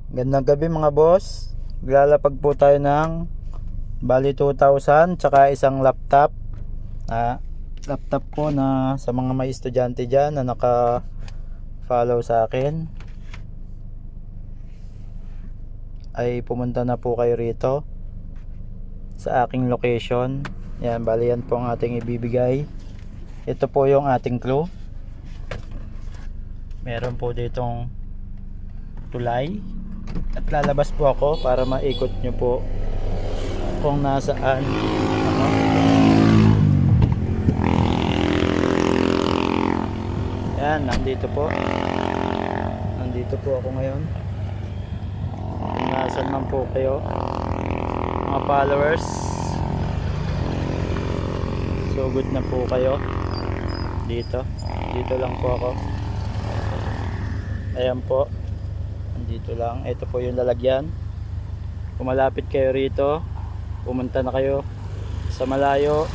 Gandang gabi mga boss. Maglalapag po tayo ng bali 2,000 tsaka isang laptop. Laptop po na sa mga may estudyante dyan na naka-follow sa akin, ay pumunta na po kayo rito sa aking location. Yan, bali yan po ang ating ibibigay. Ito po yung ating clue. Meron po ditong tulay at lalabas po ako para maikot nyo po kung nasaan ano. Yan, nandito po ako ngayon. Kung nasaan man po kayo mga followers, so good na po kayo dito lang po ako. Ayan po, dito lang. Ito po yung lalagyan. Kung malapit kayo rito, pumunta na kayo. Sa malayo,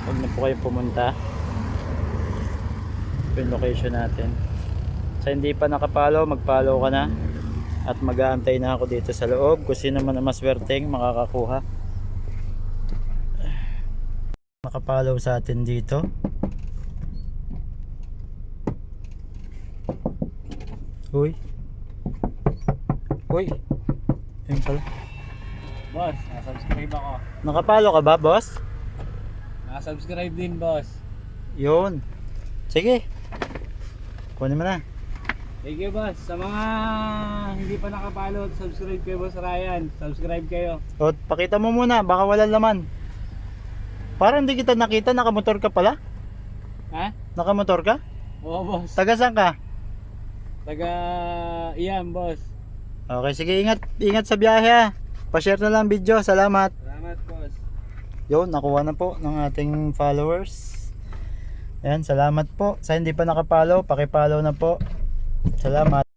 huwag na po kayo pumunta. Yung location natin. Sa hindi pa nakapalo, magpalo ka na. At mag-aantay na ako dito sa loob kung sino man ang maswerteng makakakuha. Nakapalo sa atin dito. Uy, yun pala. Boss, nakasubscribe ako. Nakapalo ka ba, boss? Nakasubscribe din, boss. Yun. Sige, kunin mo na. Thank you, boss. Sa mga hindi pa nakapalo, subscribe kayo, Boss Ryan. Subscribe kayo. O, pakita mo muna, baka wala laman. Parang hindi kita nakita, nakamotor ka pala. Ha? Nakamotor ka? Oo, boss. Taga saan ka? Taga iyan, boss. Okay, sige, ingat sa biyahe ha. Pa-share na lang video, salamat. Salamat, boss. Yun, nakuha na po ng ating followers. Ayan, salamat po. Sa hindi pa nakapollow, paki-follow na po. Salamat.